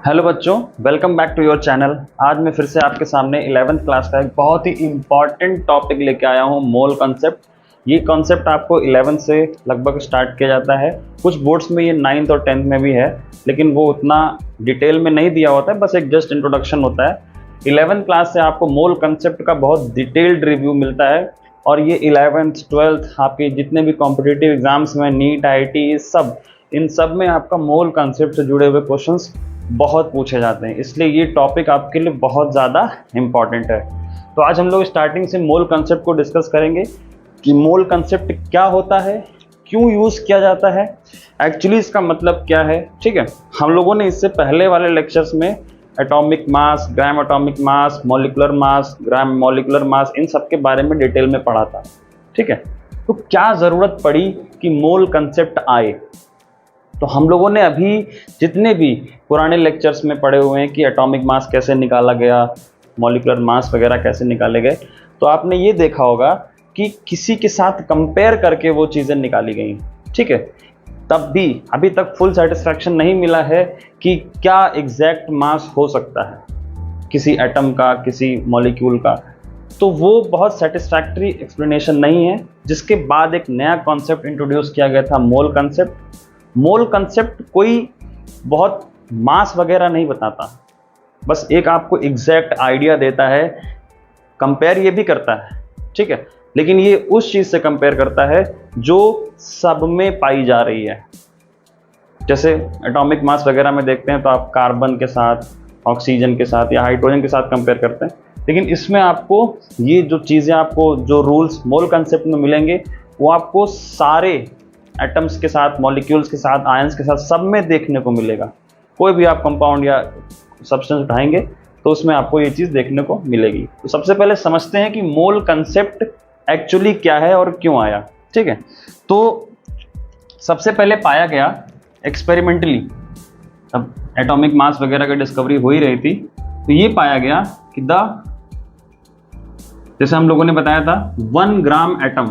Hello बच्चों, welcome back to your channel. आज मैं फिर से आपके सामने 11th क्लास का एक बहुत ही इम्पॉर्टेंट टॉपिक लेके आया हूँ, मोल कॉन्सेप्ट। ये कॉन्सेप्ट आपको 11th से लगभग स्टार्ट किया जाता है। कुछ बोर्ड्स में ये 9th और 10th में भी है, लेकिन वो उतना डिटेल में नहीं दिया होता है, बस एक जस्ट इंट्रोडक्शन होता है। 11th क्लास से आपको मोल कॉन्सेप्ट का बहुत डिटेल्ड रिव्यू मिलता है। और ये 11th 12th आपके जितने भी कॉम्पिटिटिव एग्जाम्स में, नीट, IIT, सब इन सब में आपका मोल कॉन्सेप्ट से जुड़े हुए क्वेश्चंस बहुत पूछे जाते हैं, इसलिए ये टॉपिक आपके लिए बहुत ज़्यादा इम्पॉर्टेंट है। तो आज हम लोग स्टार्टिंग से मोल कंसेप्ट को डिस्कस करेंगे कि मोल कंसेप्ट क्या होता है, क्यों यूज़ किया जाता है, एक्चुअली इसका मतलब क्या है। ठीक है, हम लोगों ने इससे पहले वाले लेक्चर्स में atomic mass, gram atomic mass, molecular mass, gram molecular mass, इन सब के बारे में डिटेल में पढ़ा था। ठीक है, तो क्या ज़रूरत पड़ी कि मोल कंसेप्ट आए। तो हम लोगों ने अभी जितने भी पुराने लेक्चर्स में पढ़े हुए हैं कि एटॉमिक मास कैसे निकाला गया, मॉलिकुलर मास वगैरह कैसे निकाले गए, तो आपने ये देखा होगा कि किसी के साथ कंपेयर करके वो चीज़ें निकाली गई। ठीक है, तब भी अभी तक फुल सेटिस्फैक्शन नहीं मिला है कि क्या एग्जैक्ट मास हो सकता है किसी एटम का, किसी मॉलिक्यूल का। तो वो बहुत सेटिस्फैक्ट्री एक्सप्लेनेशन नहीं है, जिसके बाद एक नया कॉन्सेप्ट इंट्रोड्यूस किया गया था, मोल कंसेप्ट। मोल कंसेप्ट कोई बहुत मास वगैरह नहीं बताता, बस एक आपको एग्जैक्ट आइडिया देता है। कंपेयर ये भी करता है, ठीक है, लेकिन ये उस चीज़ से कंपेयर करता है जो सब में पाई जा रही है। जैसे एटॉमिक मास वगैरह में देखते हैं तो आप कार्बन के साथ, ऑक्सीजन के साथ या हाइड्रोजन के साथ कंपेयर करते हैं, लेकिन इसमें आपको ये जो चीज़ें, आपको जो रूल्स मोल कंसेप्ट में मिलेंगे, वो आपको सारे एटम्स के साथ, मॉलिक्यूल्स के साथ, आयंस के साथ, सब में देखने को मिलेगा। कोई भी आप कंपाउंड या सब्सटेंस उठाएंगे तो उसमें आपको ये चीज़ देखने को मिलेगी। तो सबसे पहले समझते हैं कि मोल कंसेप्ट एक्चुअली क्या है और क्यों आया। ठीक है, तो सबसे पहले पाया गया एक्सपेरिमेंटली, तब एटॉमिक मास वगैरह की डिस्कवरी हो ही रही थी, तो ये पाया गया कि जैसे हम लोगों ने बताया था 1 ग्राम एटम,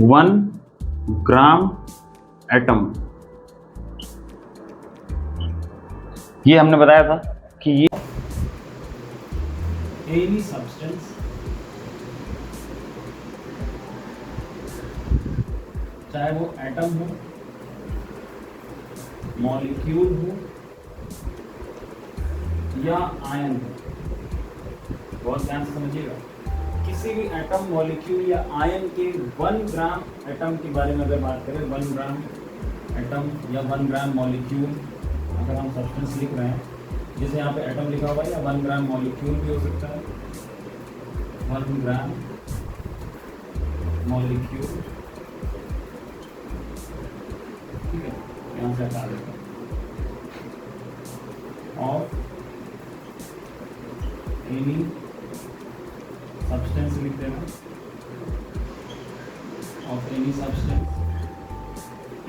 1 ग्राम एटम, ये हमने बताया था कि ये एनी सब्सटेंस चाहे वो एटम हो, मॉलिक्यूल हो या आयन हो, बहुत ध्यान से समझिएगा, किसी भी एटम, मॉलिक्यूल या आयन के 1 ग्राम एटम के बारे में अगर बात करें, 1 ग्राम एटम या 1 ग्राम मॉलिक्यूल, अगर हम सब्सटेंस लिख रहे हैं, जैसे यहाँ पे एटम लिखा हुआ है, या 1 ग्राम मॉलिक्यूल भी हो सकता है, 1 ग्राम मॉलिक्यूल, ठीक है, यहाँ से हटा देते हैं, और एनी सब्सटेंस लिख देना, ऑफ एनी सब्सटेंस।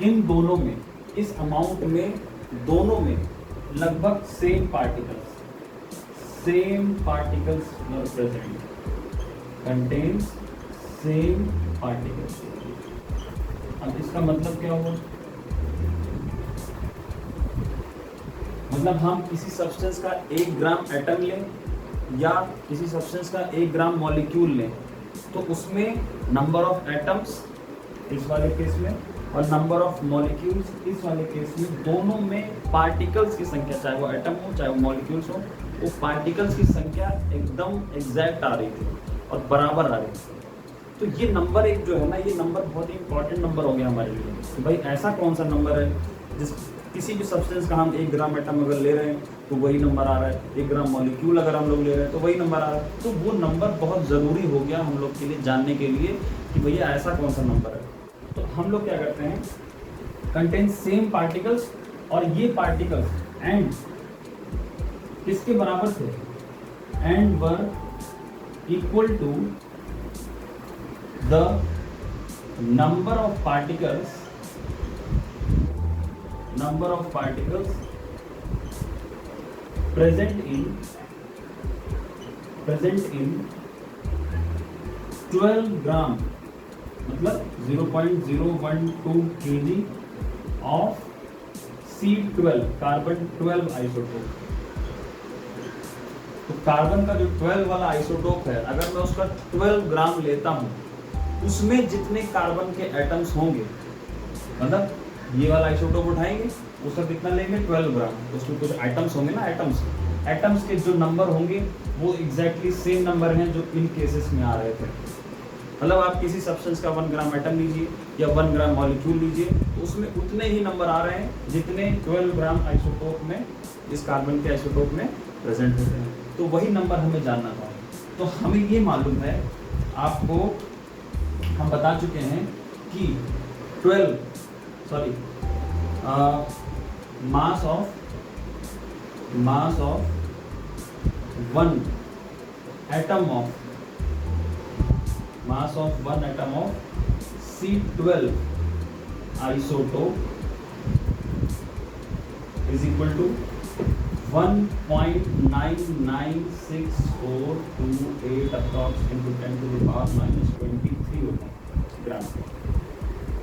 इन दोनों में, इस अमाउंट में, दोनों में लगभग same particles were present, contains same particles. अब इसका मतलब क्या हुआ? मतलब हम किसी सब्सटेंस का 1 ग्राम एटम लें या किसी सब्सटेंस का 1 ग्राम मॉलिक्यूल लें, तो उसमें नंबर ऑफ एटम्स इस वाले केस में और नंबर ऑफ मॉलिक्यूल्स इस वाले केस में, दोनों में पार्टिकल्स की संख्या, चाहे वो एटम हो चाहे वो मॉलिक्यूल्स हो, वो पार्टिकल्स की संख्या एकदम एग्जैक्ट आ रही थी और बराबर आ रही थी। तो ये नंबर एक जो है ना, ये नंबर बहुत ही इंपॉर्टेंट नंबर हो गया हमारे लिए कि भाई ऐसा कौन सा नंबर है जिस किसी भी सब्सटेंस का हम 1 ग्राम एटम अगर ले रहे हैं तो वही नंबर आ रहा है, 1 ग्राम मॉलिक्यूल अगर हम लोग ले रहे हैं तो वही नंबर आ रहा है। तो वो नंबर बहुत ज़रूरी हो गया हम लोग के लिए जानने के लिए कि भैया ऐसा कौन सा नंबर है। तो हम लोग क्या करते हैं, कंटेन सेम पार्टिकल्स, और ये पार्टिकल्स एंड किसके बराबर थे, and were equal to the number of particles present in 12 gram, मतलब 0.012 kg of C12 carbon 12 isotope. तो कार्बन का जो 12 वाला आइसोटोप है, अगर मैं उसका 12 ग्राम लेता हूं, उसमें जितने कार्बन के एटम्स होंगे, मतलब ये वाला आइसोटोप उठाएंगे, उसका कितना लेंगे 12 ग्राम, उसमें कुछ आइटम्स होंगे ना, एटम्स के जो नंबर होंगे वो एग्जैक्टली सेम नंबर हैं जो इन केसेस में आ रहे थे। मतलब आप किसी सब्सटेंस का 1 ग्राम एटम लीजिए या 1 ग्राम मॉलिक्यूल लीजिए, तो उसमें उतने ही नंबर आ रहे हैं जितने 12 ग्राम आइसोटोप में, इस कार्बन के आइसोटोप में प्रेजेंट होते हैं। तो वही नंबर हमें जानना था। तो हमें ये मालूम है, आपको हम बता चुके हैं कि mass of one atom of C12 isotope is equal to 1.996428 approx into 10 to the power -23 होता है ग्राम।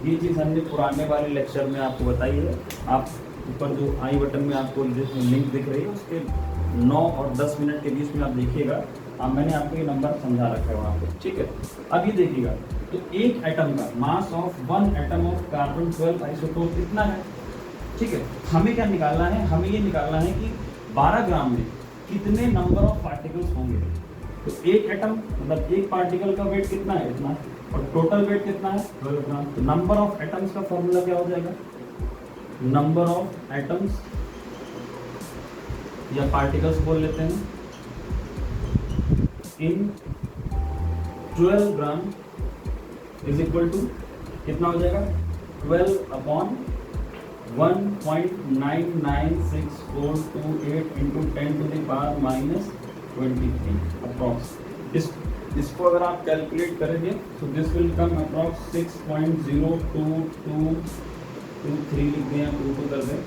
ये चीज़ हमने पुराने वाले लेक्चर में आपको बताई है। आप ऊपर जो आई बटन में आपको लिंक दिख रही है, उसके 9 और 10 मिनट के बीच में आप देखिएगा, मैंने आपको ये नंबर समझा रखा है वहाँ पे, ठीक है। अब ये देखिएगा, तो एक एटम का mass of 1 atom of carbon 12 isotope कितना है, ठीक है। हमें क्या निकालना है, हमें ये निकालना है कि 12 ग्राम में कितने नंबर ऑफ पार्टिकल्स होंगे। तो एक एटम मतलब एक पार्टिकल का वेट कितना है, इतना, और टोटल वेट कितना है 12 ग्राम। तो नंबर ऑफ एटम्स का फॉर्मूला क्या हो जाएगा, नंबर ऑफ एटम्स या पार्टिकल्स बोल लेते हैं in 12 gram is equal to कितना हो जाएगा 12 upon 1.996428 into 10 to the power -23 approx. इसको अगर आप कैलकुलेट करेंगे तो दिस विल कम अप्रॉक्स 6.02223 लिख दें, 2 कर दें,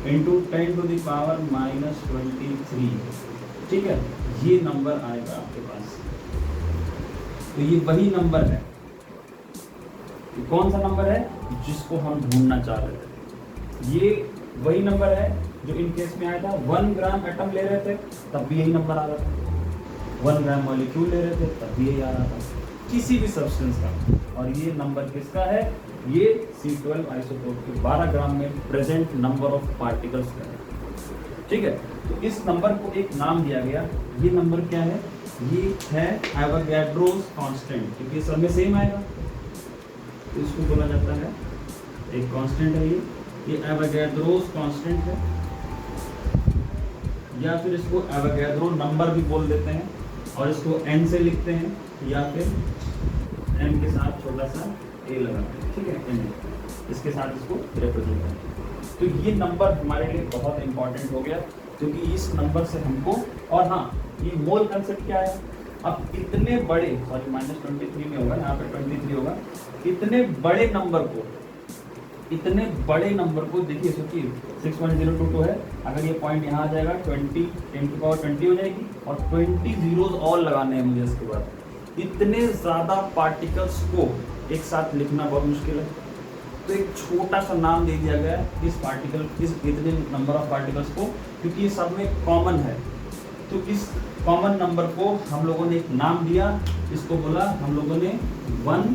इंटू 10 टू द पावर -23, ठीक है। ये नंबर आएगा आपके पास। तो ये वही नंबर है, ये कौन सा नंबर है जिसको हम ढूंढना चाह रहे थे। ये वही नंबर है जो इन केस में आया था। 1 ग्राम एटम ले रहे थे तब भी यही नंबर आ रहा था, 1 ग्राम मॉलिक्यूल ले रहे थे तब भी यही आ रहा था, किसी भी सब्सटेंस का। और ये नंबर किसका है, ये C12 आइसोटोप के 12 ग्राम में प्रेजेंट नंबर ऑफ पार्टिकल्स का है, ठीक है। तो इस नंबर को एक नाम दिया गया, ये नंबर क्या है, ये है एवोगैड्रोस कांस्टेंट, क्योंकि सब में सेम आएगा, तो इसको बोला जाता है एक कांस्टेंट है ये एवोगैड्रोस कांस्टेंट है, या फिर इसको एवोगैड्रो नंबर भी बोल देते हैं, और इसको n से लिखते हैं, या फिर n के साथ छोटा सा a लगाते हैं, ठीक है, n इसके साथ इसको रिप्रेजेंट करते हैं। तो ये नंबर हमारे लिए बहुत इंपॉर्टेंट हो गया, क्योंकि इस नंबर से हमको, और हाँ, ये मोल कंसेप्ट क्या है, अब इतने बड़े, सॉरी -23 में होगा, यहाँ पे 23 होगा, इतने बड़े नंबर को देखिए, सोचिए 6.022 है, अगर ये पॉइंट यहाँ आ जाएगा 20 10 की पावर 20 हो जाएगी, और 20 जीरोज और लगाने हैं मुझे इसके बाद। इतने ज़्यादा पार्टिकल्स को एक साथ लिखना बहुत मुश्किल है, तो एक छोटा सा नाम दे दिया गया है इस इतने नंबर ऑफ पार्टिकल्स को, क्योंकि ये सब में कॉमन है। तो इस कॉमन नंबर को हम लोगों ने एक नाम दिया, इसको बोला हम लोगों ने 1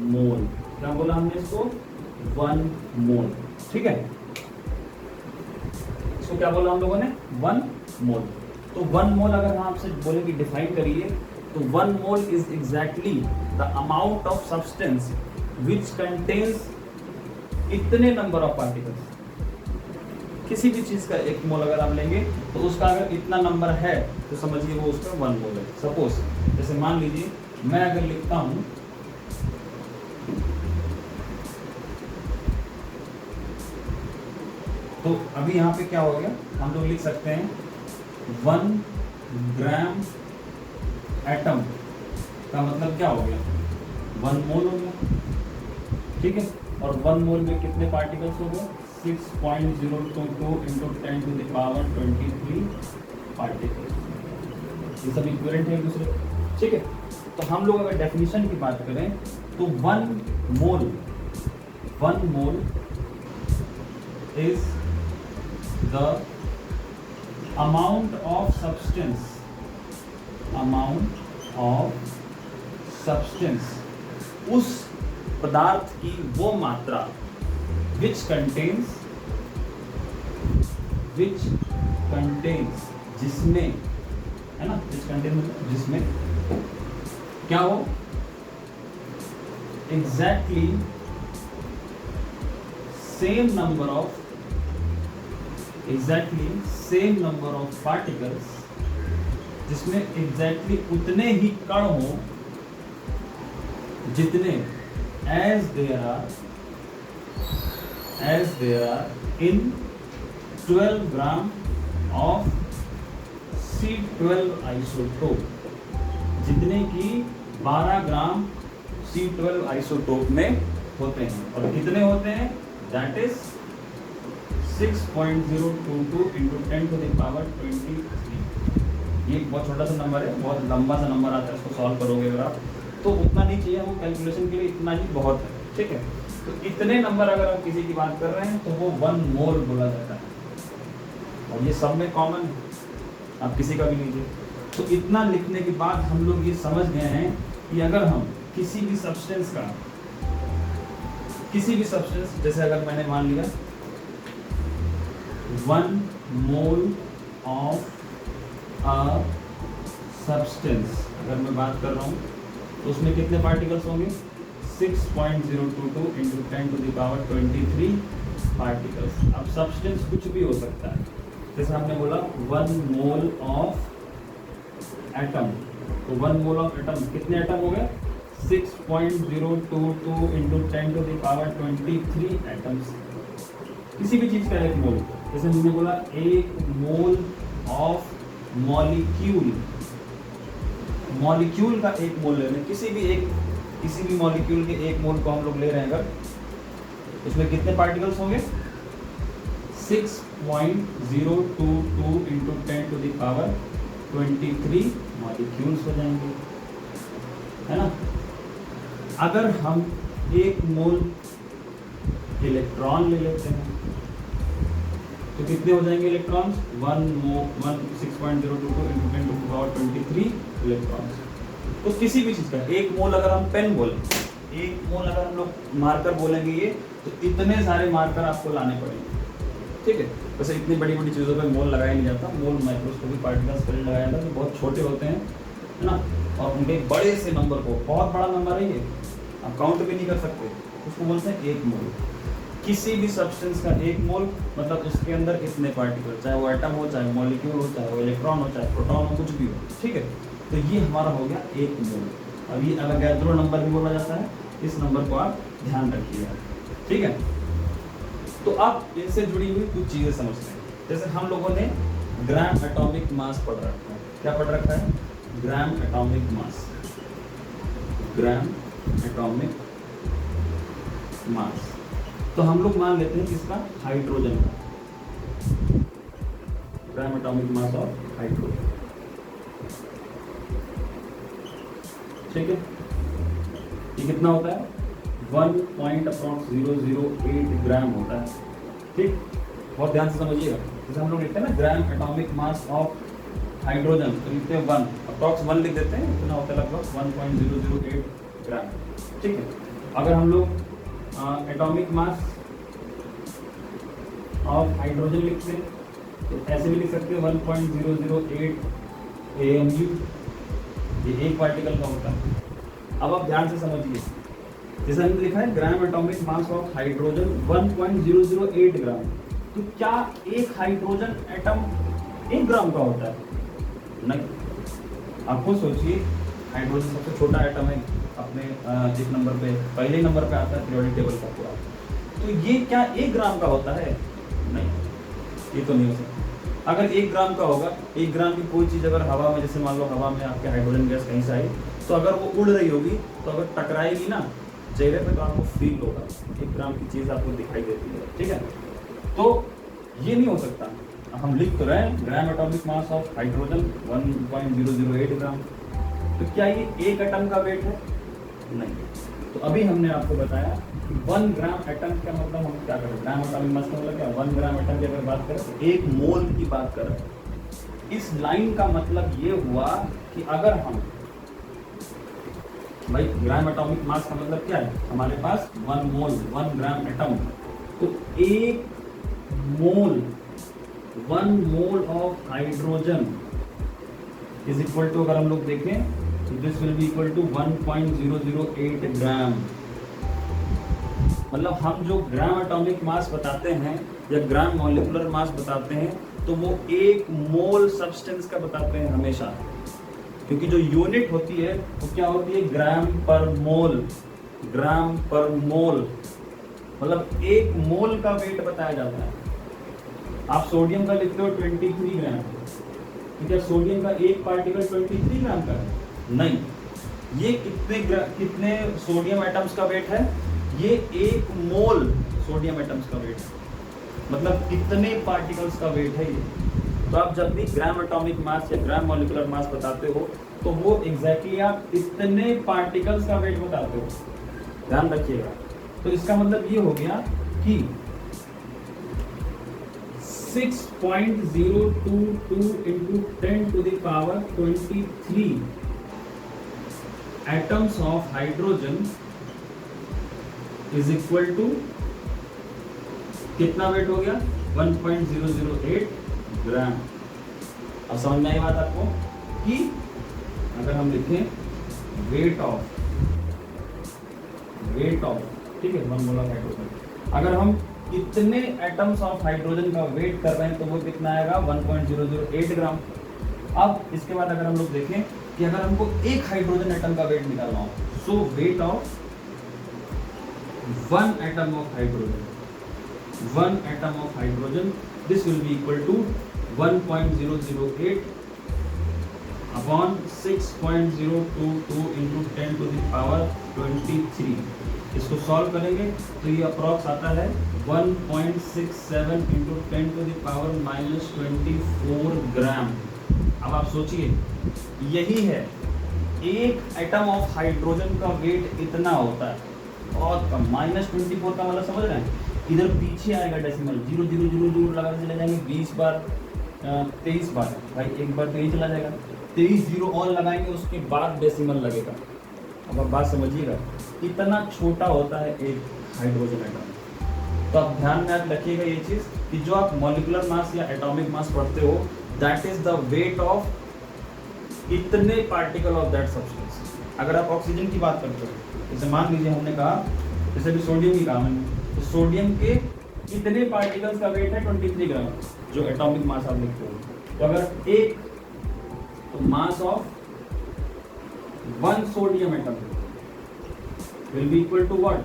मोल। क्या बोला हमने इसको, 1 मोल, ठीक है। इसको क्या बोला हम लोगों ने, 1 मोल। तो 1 मोल अगर हम आपसे बोले कि डिफाइन करिए, तो 1 mole is exactly the amount of substance which contains इतने नंबर ऑफ पार्टिकल्स। किसी भी चीज़ का 1 मोल अगर आप लेंगे तो उसका अगर इतना नंबर है तो समझिए वो उसका 1 मोल है। सपोज जैसे मान लीजिए मैं अगर लिखता हूं, तो अभी यहाँ पे क्या हो गया, हम लोग लिख सकते हैं 1 ग्राम एटम का मतलब क्या हो गया, 1 मोल हो गया, ठीक है। और 1 मोल में कितने पार्टिकल्स हो गए, 6.022 into 10 to the power 23 particles. ये सब इक्विवेलेंट है एक दूसरे, ठीक है। तो हम लोग अगर डेफिनेशन की बात करें तो 1 mole is the amount of substance, उस पदार्थ की वो मात्रा which contains जिसमें, है ना, which contains मतलब जिसमें क्या हो, exactly same number of particles, जिसमें exactly उतने ही कण हो जितने as there are in 12 gram of C12 isotope, जितने की 12 ग्राम C12 आइसोटोप में होते हैं। और कितने होते हैं? That is 6.022 into 10 to the power 23। ये बहुत छोटा सा नंबर है, बहुत लंबा सा नंबर आता है, इसको सॉल्व करोगे अगर आप तो उतना नहीं चाहिए हमको कैलकुलेशन के लिए, इतना ही बहुत है, ठीक है। तो इतने नंबर अगर आप किसी की बात कर रहे हैं तो वो 1 मोल बोला जाता है, और ये सब में कॉमन है, आप किसी का भी लीजिए। तो इतना लिखने के बाद हम लोग ये समझ गए हैं कि अगर हम किसी भी सब्सटेंस जैसे अगर मैंने मान लिया 1 मोल ऑफ अ सब्सटेंस, अगर मैं बात कर रहा हूँ तो उसमें कितने पार्टिकल्स होंगे? 6.022 into 10 to the power 23 particles. अब सब्सटेंस कुछ भी हो सकता है, जैसे हमने बोला 1 मोल ऑफ एटम, तो 1 मोल ऑफ एटम कितने एटम हो गए? 6.022 into 10 to the power 23 atoms. किसी भी चीज़ का 1 मोल, जैसे हमने बोला 1 मोल ऑफ मॉलिक्यूल का 1 मोल ले रहे हैं, किसी भी मॉलिक्यूल के 1 मोल को हम लोग ले रहे हैं, अगर उसमें कितने पार्टिकल्स होंगे? 6.022 into 10 to the power 23 molecules हो जाएंगे, है ना। अगर हम 1 मोल इलेक्ट्रॉन ले लेते हैं तो कितने हो जाएंगे electrons? 6.022 into 10 to the power 23 electrons. तो किसी भी चीज़ का 1 मोल अगर हम पेन बोलें, 1 मोल अगर हम लोग मार्कर बोलेंगे ये, तो इतने सारे मार्कर आपको लाने पड़ेंगे, ठीक है। वैसे इतनी बड़ी बड़ी चीज़ों पे मोल लगाया नहीं जाता, मोल माइक्रोस्कोपिक पार्टिकल्स पर लगाया जाता है, तो बहुत छोटे होते हैं, है ना, और उनके बड़े से नंबर को, बहुत बड़ा नंबर है ये, आप काउंट भी नहीं कर सकते, उसको बोलते हैं 1 मोल। किसी भी सब्सटेंस का 1 मोल मतलब उसके अंदर इतने पार्टिकल, चाहे वो एटम हो, चाहे मॉलिक्यूल हो, चाहे वो इलेक्ट्रॉन हो, चाहे प्रोटॉन हो, कुछ भी हो, ठीक है। तो ये हमारा हो गया 1 मोल। अब ये अवोगाद्रो नंबर भी बोला जाता है, इस नंबर को आप ध्यान रखिएगा, ठीक है। तो अब इनसे जुड़ी हुई कुछ चीज़ें समझते हैं। जैसे हम लोगों ने ग्राम एटॉमिक मास पढ़ रखा है, क्या पढ़ रखा है? ग्राम एटॉमिक मास, ग्राम एटॉमिक मास। तो हम लोग मान लेते हैं किसका? हाइड्रोजन का, ग्राम एटॉमिक मास ऑफ हाइड्रोजन, ठीक है। ये कितना होता है? 1.008 ग्राम होता है, ठीक। बहुत ध्यान से समझिएगा, जैसे हम लोग लिखते हैं ना ग्राम एटॉमिक मास ऑफ हाइड्रोजन, तो लिखते हैं 1, अप्रॉक्स 1 लिख देते हैं, इतना होता है लगभग 1.008 ग्राम, ठीक है। अगर हम लोग एटॉमिक मास ऑफ हाइड्रोजन लिखते हैं तो ऐसे भी लिख सकते हैं 1.008 AMU, ये 1 पार्टिकल का होता है। अब आप ध्यान से समझिए, जैसे हमने लिखा है ग्राम एटॉमिक मास ऑफ हाइड्रोजन 1.008 ग्राम, तो क्या एक हाइड्रोजन एटम 1 ग्राम का होता है? नहीं। आप खुद सोचिए, हाइड्रोजन सबसे छोटा एटम है, अपने एक नंबर पे, पहले नंबर पे आता है पीरियोडिक टेबल का पूरा, तो ये क्या 1 ग्राम का होता है? नहीं, ये तो नहीं हो सकता। अगर 1 ग्राम का होगा, 1 ग्राम की कोई चीज़ अगर हवा में, जैसे मान लो हवा में आपके हाइड्रोजन गैस कहीं से आई, तो अगर वो उड़ रही होगी तो अगर टकराएगी ना चेहरे पे तो आपको फील होगा, 1 ग्राम की चीज़ आपको दिखाई देती है, ठीक है। तो ये नहीं हो सकता। हम लिख तो रहे हैं ग्राम एटॉमिक मास ऑफ हाइड्रोजन 1.008 ग्राम, तो क्या ये 1 एटम का वेट है? नहीं। तो अभी हमने आपको बताया कि 1 ग्राम एटम का मतलब हम क्या करें, ग्राम एटॉमिक मास का मतलब क्या, 1 ग्राम एटम की अगर बात करें तो 1 मोल की बात करें। इस लाइन का मतलब ये हुआ कि अगर हम, भाई ग्राम एटॉमिक मास का मतलब क्या है, हमारे पास 1 मोल 1 ग्राम एटम, तो 1 mole of hydrogen is equal to, अगर हम लोग देखें तो this will be equal to 1.008 gram. मतलब हम जो ग्राम एटॉमिक मास बताते हैं या ग्राम मॉलिक्यूलर मास बताते हैं तो वो 1 मोल सब्सटेंस का बताते हैं हमेशा, क्योंकि जो यूनिट होती है वो क्या होती है, ग्राम पर मोल। ग्राम पर मोल मतलब 1 मोल का वेट बताया जाता है। आप सोडियम का लिखते हो 23 ग्राम, तो क्या सोडियम का एक पार्टिकल 23 ग्राम का है? नहीं, ये कितने सोडियम एटम्स का वेट है, ये 1 मोल सोडियम एटम्स का वेट है, मतलब कितने पार्टिकल्स का वेट है ये। तो आप जब भी ग्राम एटॉमिक मास या ग्राम मॉलिक्यूलर मास बताते हो तो वो एग्जैक्टली आप इतने पार्टिकल्स का वेट बताते हो, ध्यान रखिएगा। तो इसका मतलब ये हो गया कि 6.022 into 10 to the power 23 atoms of hydrogen is equal to कितना वेट हो गया, 1.008 ग्राम। अब समझ में आई बात आपको कि अगर हम लिखें वेट ऑफ, ठीक है, 1 मोल ऑफ हाइड्रोजन, अगर हम कितने एटम्स ऑफ हाइड्रोजन का वेट कर रहे हैं तो वो कितना आएगा, 1.008 ग्राम। अब इसके बाद अगर हम लोग देखें कि अगर हमको एक हाइड्रोजन एटम का वेट निकालना हो, so weight of 1 atom of hydrogen, 1 atom of hydrogen, this will be equal to 1.008 upon 6.022 into 10 to the power 23। इसको सॉल्व करेंगे तो ये अप्रॉक्स आता है 1.67 इंटू 10 टू द पावर -24 ग्राम। अब आप सोचिए, यही है, एक एटम ऑफ हाइड्रोजन का वेट इतना होता है, बहुत कम। -24 का मतलब समझ रहे हैं, इधर पीछे आएगा डेसिमल, 0 0 0 0 लगाते चले जाएंगे 20 बार, 23 बार, भाई एक बार तो यही चला जाएगा, 23 जीरो और लगाएंगे, उसके बाद डेसिमल लगेगा। अब आप बात समझिएगा, इतना छोटा होता है एक हाइड्रोजन एटम। तो आप ध्यान में आप रखिएगा ये चीज़ कि जो आप मॉलिक्यूलर मास या एटॉमिक मास पढ़ते हो, that is the weight of इतने पार्टिकल ऑफ दैट सब्सटेंस। अगर आप ऑक्सीजन की बात करते हो, जैसे मान लीजिए हमने कहा, जैसे भी सोडियम की कहा मैंने, तो सोडियम के कितने पार्टिकल्स का वेट है, 23 ग्राम, जो एटॉमिक मास आप लिखते हो। तो अगर एक, तो mass of 1 sodium atom will be equal to what,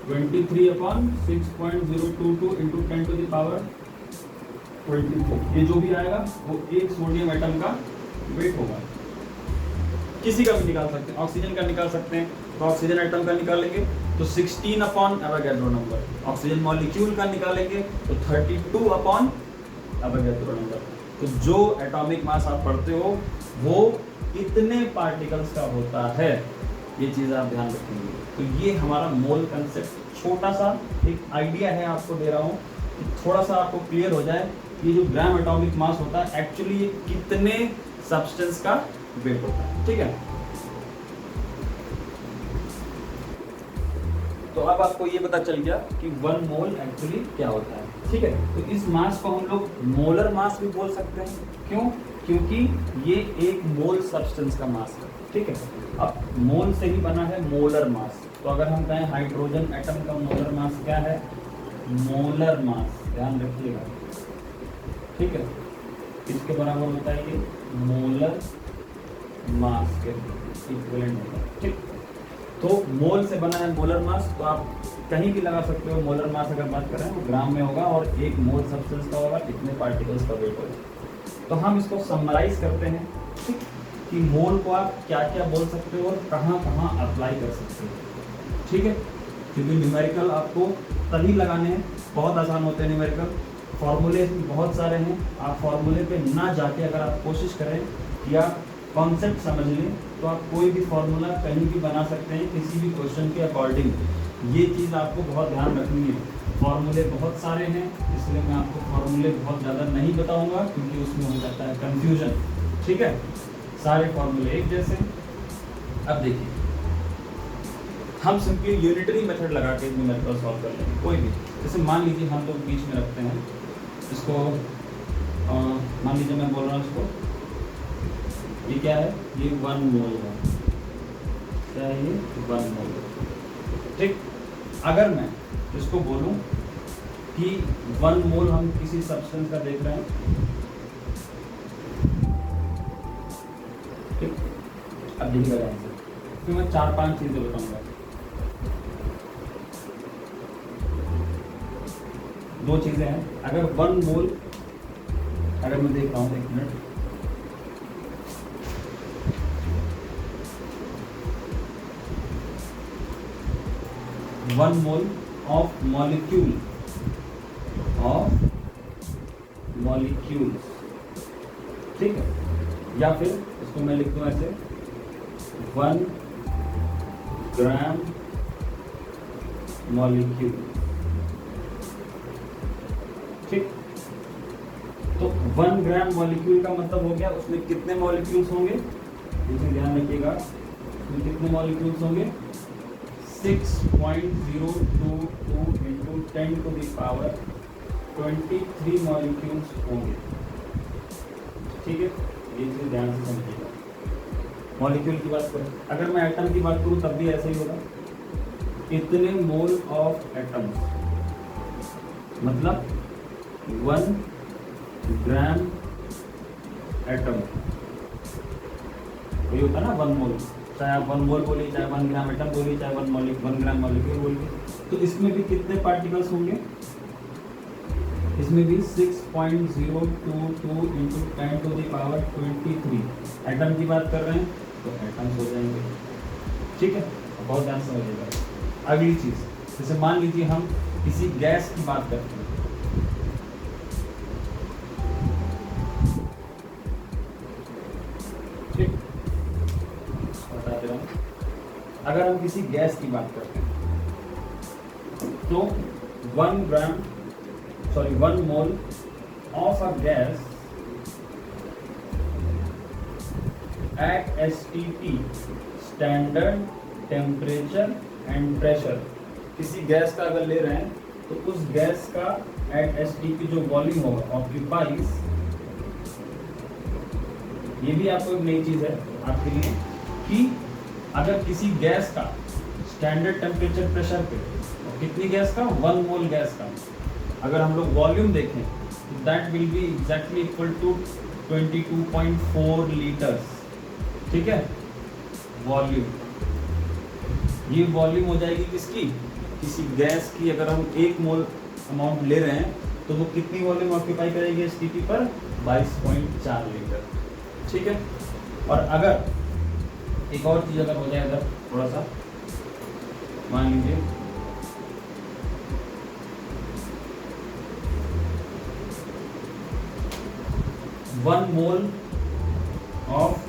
23 upon 6.022 into 10 to the power 23। ये जो भी आएगा वो एक सोडियम एटम का वेट होगा। किसी का भी निकाल सकते हैं, ऑक्सीजन का निकाल सकते हैं, तो ऑक्सीजन एटम का निकालेंगे तो 16 upon Avogadro number, oxygen molecule का निकालेंगे तो 32 अपॉन एवोगैड्रो नंबर। तो जो एटॉमिक मास आप पढ़ते हो वो इतने पार्टिकल्स का होता है, ये चीज़ आप ध्यान रखेंगे। तो ये हमारा मोल कंसेप्ट, छोटा सा एक आइडिया है आपको दे रहा हूँ, थोड़ा सा आपको क्लियर हो जाए कि जो ग्राम एटॉमिक मास होता है एक्चुअली ये कितने सब्सटेंस का वेट होता है, ठीक है। तो अब आपको ये पता चल गया कि 1 मोल एक्चुअली क्या होता है, ठीक है। तो इस मास को हम लोग मोलर मास भी बोल सकते हैं, क्यों, क्योंकि ये 1 मोल सब्सटेंस का मास है, ठीक है। अब मोल से ही बना है मोलर मास, तो अगर हम कहें हाइड्रोजन एटम का मोलर मास क्या है, मोलर मास, ध्यान रखिएगा, ठीक है, इसके बराबर होता है कि मोलर मास के इक्विवेलेंट होता है, ठीक। तो मोल से बना है मोलर मास, तो आप कहीं भी लगा सकते हो। मोलर मास अगर बात करें तो ग्राम में होगा और 1 मोल सब्सटेंस का होगा, इतने पार्टिकल्स का वेट होगा। तो हम इसको समराइज करते हैं, ठीक, कि मोल को आप क्या क्या बोल सकते हो और कहाँ कहाँ अप्लाई कर सकते हो, ठीक है। क्योंकि न्यूमेरिकल आपको तभी लगाने हैं, बहुत आसान होते हैं न्यूमेरिकल, फॉर्मूले बहुत सारे हैं। आप फॉर्मूले पे ना जाके अगर आप कोशिश करें कि आप कॉन्सेप्ट समझ लें तो आप कोई भी फॉर्मूला कहीं भी बना सकते हैं किसी भी क्वेश्चन के अकॉर्डिंग। ये चीज़ आपको बहुत ध्यान रखनी है। फॉर्मूले बहुत सारे हैं, इसलिए मैं आपको फॉर्मूले बहुत ज़्यादा नहीं बताऊंगा क्योंकि उसमें हो जाता है कंफ्यूजन। ठीक है, सारे फॉर्मूले एक जैसे। अब देखिए, हम सिंपली यूनिटरी मेथड लगा के न्यूमेरिकल सॉल्व कर लेंगे कोई भी। जैसे मान लीजिए हम लोग बीच में रखते हैं इसको, मान लीजिए मैं बोल रहा हूँ इसको, ये क्या है, ये 1 मोल है। क्या है ये? 1 मोल। ठीक, अगर मैं इसको बोलूं कि 1 मोल हम किसी सब्सटेंस का देख रहे हैं, ठीक, अब देखिएगा आंसर। फिर मैं 4-5 चीजें बताऊंगा। 2 चीजें हैं। अगर 1 मोल, अगर मैं देख रहा हूँ, 1 minute, one mole of molecule ठीक है, या फिर इसको मैं लिख दूं ऐसे 1 ग्राम मॉलिक्यूल। ठीक, तो 1 ग्राम मॉलिक्यूल का मतलब हो गया उसमें कितने मॉलिक्यूल्स होंगे, इसमें ध्यान रखिएगा, उसमें कितने मॉलिक्यूल्स होंगे, 6.022 into 10 to the power 23 molecules होंगे। ठीक है, ये चीज ध्यान से समझिएगा। मॉलिक्यूल की बात करें, अगर मैं एटम की बात करूं तब भी ऐसे ही होगा, इतने मोल ऑफ एटम, मतलब 1 ग्राम एटम, वही होता है ना 1 मोल। चाहे आप 1 मोल बोलिए, चाहे 1 ग्राम एटम बोलिए, चाहे 1 ग्राम मॉलिक्यूल बोलिए, तो इसमें भी कितने पार्टिकल्स होंगे, इसमें भी 6.022 into 10 to the power 23 atom की बात कर रहे हैं तो एटम्स हो जाएंगे। ठीक है, बहुत ध्यान समझिएगा। अगली चीज, जैसे मान लीजिए हम किसी गैस की बात करते हैं, ठीक, बताते रहूं, अगर हम किसी गैस की बात करते हैं तो 1 मोल of a gas at STP standard temperature and pressure। किसी गैस का अगर ले रहे हैं तो उस गैस का at STP जो वॉल्यूम होगा ऑक्यूपाइज, ये भी आपको एक नई चीज है आपके लिए कि अगर किसी गैस का स्टैंडर्ड टेम्परेचर प्रेशर पे, कितनी गैस का, 1 मोल गैस का, अगर हम लोग वॉल्यूम देखें तो that will be exactly equal to 22.4 litres. ठीक है, वॉल्यूम, ये वॉल्यूम हो जाएगी किसकी, किसी गैस की। अगर हम 1 मोल अमाउंट ले रहे हैं तो वो कितनी वॉल्यूम ऑक्यूपाई करेगी एसटीपी पर, 22.4 लीटर। ठीक है, और अगर एक और चीज अगर हो जाए इधर थोड़ा सा, मान लीजिए 1 मोल ऑफ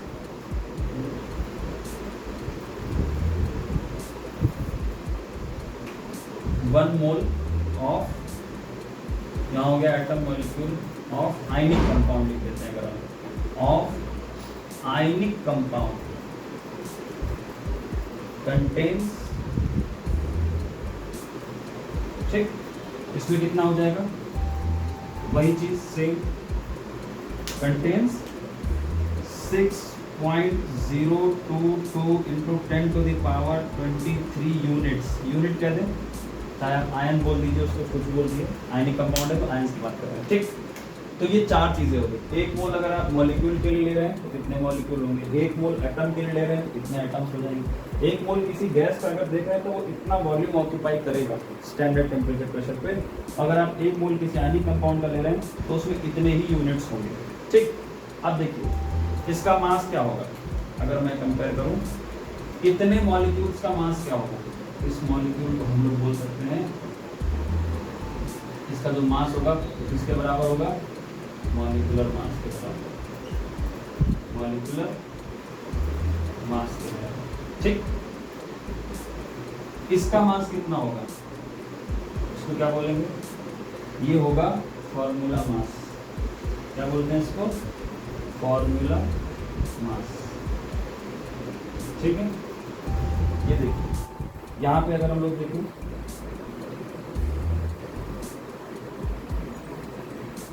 यहाँ हो गया atom molecule of ionic compound लिख देते हैं, अगर हम ऑफ आयनिक कंपाउंड कंटेन्स, ठीक, इसमें कितना हो जाएगा, वही चीज same, contains 6.022 into 10 to the power 23 units. Unit क्या दें, चाहे आप आयन बोल दीजिए, उसको कुछ बोल दिए, आयनिक कंपाउंड है तो आयन की बात कर रहे हैं। ठीक, तो ये 4 चीजें हो गई। 1 मोल अगर आप मॉलिक्यूल के लिए ले रहे हैं तो कितने मॉलिक्यूल होंगे, 1 मोल एटम के लिए ले रहे हैं तो कितने एटम्स हो जाएंगे, 1 मोल किसी गैस का अगर देख रहे हैं तो वो इतना वॉल्यूम ऑक्यूपाई करेगा स्टैंडर्ड टेम्परेचर प्रेशर पे। अगर आप 1 मोल किसी आयनिक कंपाउंड का ले रहे हैं तो उसमें इतने ही यूनिट्स होंगे। ठीक, अब देखिए इसका मास क्या होगा, अगर मैं कंपेयर करूं कितने मॉलिक्यूल्स का मास क्या होगा, इस मॉलिक्यूल को हम लोग बोल सकते हैं, इसका जो मास होगा किसके बराबर होगा, मॉलिक्यूलर मास के बराबर, मॉलिक्यूलर मास के बराबर। ठीक, इसका मास कितना होगा, इसको क्या बोलेंगे, ये होगा फॉर्मूला मास। क्या बोलते हैं इसको, फॉर्मूला मास। ठीक है, ये देखिए यहाँ पे अगर हम लोग देखें,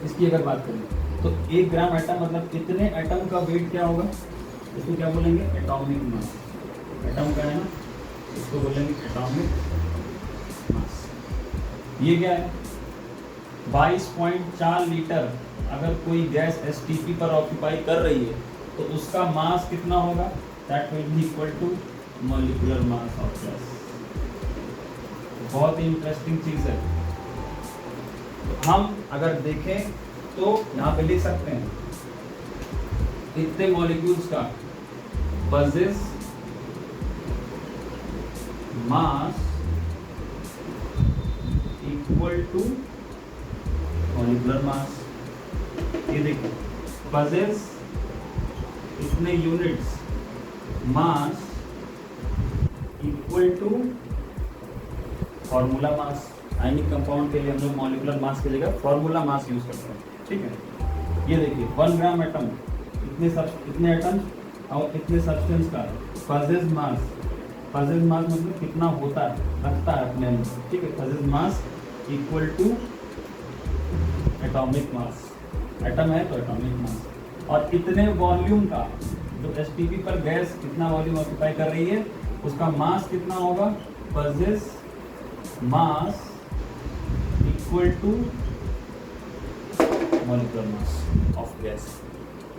इसकी अगर बात करें तो 1 ग्राम एटम मतलब कितने एटम का वेट क्या होगा, इसको क्या बोलेंगे, एटॉमिक मास। एटम का है ना, इसको बोलेंगे एटॉमिक मास। ये क्या है, 22.4 लीटर अगर कोई गैस एसटीपी पर ऑक्यूपाई कर रही है तो उसका मास कितना होगा, that will be equal to molecular mass of gas. बहुत ही इंटरेस्टिंग चीज है। तो हम अगर देखें तो यहाँ पे लिख सकते हैं इतने मॉलिक्यूल्स का versus mass equal to molecular mass. ये देखो पजेस इतने units, mass equal to formula mass. Ionic compound के लिए हम लोग मॉलिक्यूलर मास की जगह फॉर्मूला मास यूज करते हैं। ठीक है, ये देखिए 1 ग्राम एटम इतने एटम और इतने सब्सटेंस का पजेस मास मतलब कितना होता है, रखता है अपने अंदर। ठीक है, possess mass equal to atomic mass. Atom है तो एटॉमिक मास। और इतने वॉल्यूम का जो एसटीपी पर गैस कितना वॉल्यूम ऑक्यूपाई कर रही है उसका मास कितना होगा, possess mass equal to molecular mass of gas.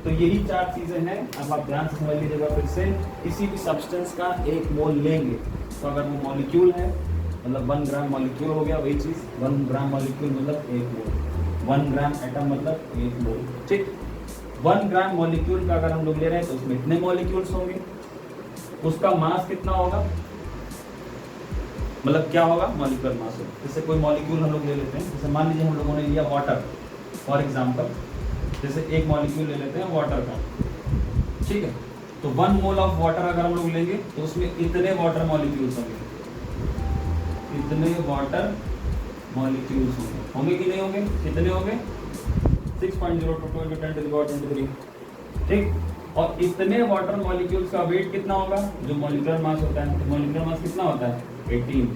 तो यही 4 चीजें हैं। अब आप ध्यान से समझ लीजिएगा फिर से, किसी भी सब्सटेंस का 1 मोल लेंगे तो अगर वो मॉलिक्यूल है मतलब 1 ग्राम मॉलिक्यूल हो गया, वही चीज 1 ग्राम मॉलिक्यूल मतलब 1 मोल, 1 ग्राम एटम मतलब 1 मोल। ठीक, 1 ग्राम मॉलिक्यूल का अगर हम लोग ले रहे हैं तो उसमें इतने मॉलिक्यूल्स होंगे, उसका मास कितना होगा, मतलब क्या होगा, मॉलिक्यूलर मास होगा। जैसे कोई मॉलिक्यूल हम लोग ले लेते हैं, जैसे मान लीजिए हम लोगों ने लिया वाटर फॉर एग्जाम्पल, जैसे एक मॉलिक्यूल ले लेते हैं वाटर का। ठीक है, तो 1 मोल ऑफ वाटर अगर हम लोग लेंगे तो उसमें इतने वाटर मॉलिक्यूल्स होंगे, इतने वाटर मॉलिक्यूल्स होंगे कि नहीं होंगे, कितने होंगे 6.022 × 10⁻23। ठीक, और इतने वाटर मॉलिक्यूल्स का वेट कितना होगा, जो मॉलिक्यूलर मास होता है। तो मॉलिक्यूलर मास कितना होता है 18,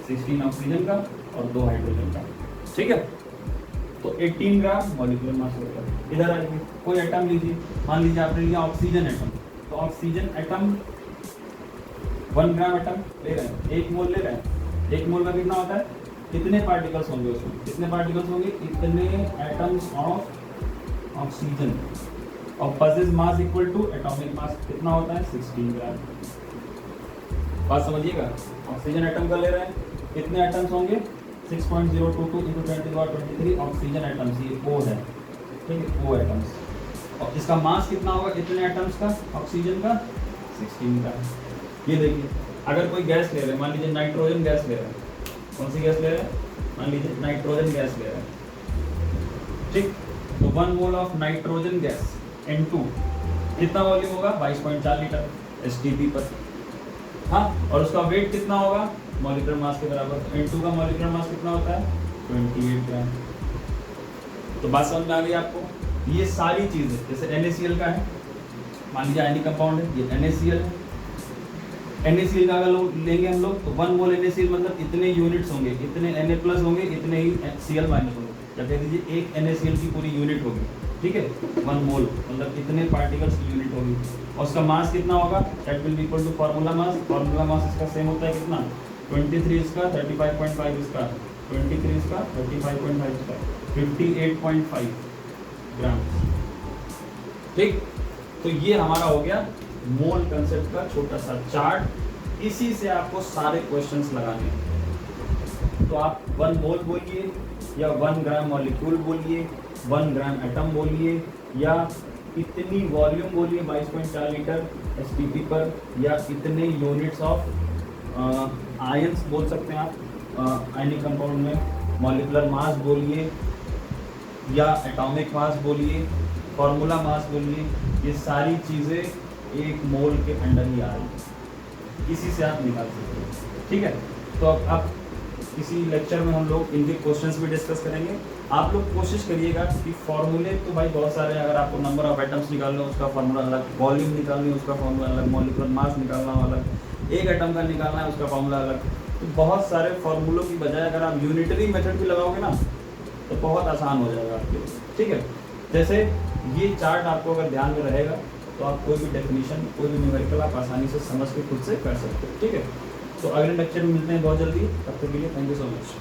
16 ऑक्सीजन का और 2 हाइड्रोजन का। ठीक है, तो 18 ग्राम मॉलिक्यूलर मास होता है। इधर आइए, कोई एटम लीजिए, मान लीजिए आपने लिया ऑक्सीजन एटम, तो ऑक्सीजन एटम 1 ग्राम एटम ले रहे हैं, 1 मोल ले रहे हैं। 1 मोल का कितना होता है, कितने पार्टिकल्स होंगे उसमें, कितने पार्टिकल्स होंगे, इतने एटम्स ऑफ ऑक्सीजन। और possess mass equal to atomic mass कितना होता है 16 ग्राम। बात समझिएगा, ऑक्सीजन एटम का ले रहे हैं, कितने एटम्स होंगे 6.022 × 10⁻23 ऑक्सीजन एटम्स, ये O है। ठीक है, O एटम्स। और इसका मास कितना होगा, इतने एटम्स का ऑक्सीजन का 16 का। ये देखिए अगर कोई गैस ले रहे हैं, मान लीजिए नाइट्रोजन गैस ले रहे हैं, कौन सी गैस ले रहे हैं, मान लीजिए नाइट्रोजन गैस ले रहे हैं। ठीक, तो 1 mole of nitrogen gas N2 कितना वॉल्यूम होगा 22.4 लीटर एसटीपी पर। हाँ, और उसका वेट कितना होगा मॉलिक्यूलर मास के बराबर। N2 का मॉलिक्यूलर मास कितना होता है 28 ग्राम। तो बात समझ में आ गई आपको। ये सारी चीजें जैसे NaCl का है, मान लीजिए आयनिक कंपाउंड है, ये NaCl है। NaCl का अगर लेंगे हम लोग तो 1 मोल NaCl मतलब इतने यूनिट्स होंगे, इतने Na+ होंगे, इतने ही Cl- होंगे, या कह दीजिए एक NaCl की पूरी यूनिट होगी। ठीक है, 1 मोल मतलब इतने पार्टिकल्स की यूनिट होगी। और उसका मास कितना होगा, that will be equal to formula mass. Formula mass इसका सेम होता है कितना 23 इसका, 35.5 इसका, 23 इसका, 35.5 इसका, 58.5 ग्राम। ठीक, तो ये हमारा हो गया मोल कंसेप्ट का छोटा सा चार्ट। इसी से आपको सारे क्वेश्चंस लगाने हैं। तो आप 1 मोल बोलिए या 1 ग्राम मॉलिक्यूल बोलिए, 1 ग्राम एटम बोलिए, या इतनी वॉल्यूम बोलिए 22.4 लीटर एसटीपी पर, या इतने यूनिट्स ऑफ आयंस बोल सकते हैं आप आयनिक कंपाउंड में, मॉलिक्यूलर मास बोलिए या एटॉमिक मास बोलिए, फॉर्मूला मास बोलिए। ये सारी चीज़ें 1 मोल के अंडर ही आ रही है, इसी से आप निकाल सकते हो। ठीक है, तो अब आप इसी लेक्चर में हम लोग इनके क्वेश्चंस भी डिस्कस करेंगे। आप लोग कोशिश करिएगा कि फॉर्मूले तो भाई बहुत सारे हैं, अगर आपको नंबर ऑफ एटम्स निकालना हो उसका फॉर्मूला अलग, वॉल्यूम निकालनी है उसका फॉर्मूला अलग, मॉलिक्यूलर मास निकालना हो अलग, एक एटम का निकालना है उसका फॉर्मूला अलग। तो बहुत सारे फॉर्मूलों की बजाय अगर आप यूनिटरी मेथड भी लगाओगे ना तो बहुत आसान हो जाएगा आपके लिए। ठीक है, जैसे ये चार्ट आपको अगर ध्यान में रहेगा तो आप कोई भी डेफिनेशन, कोई भी न्यूमेरिकल आप आसानी से समझ के खुद से कर सकते हो। ठीक है, तो अगले लेक्चर में मिलते हैं बहुत जल्दी, तब तक के लिए थैंक यू सो मच।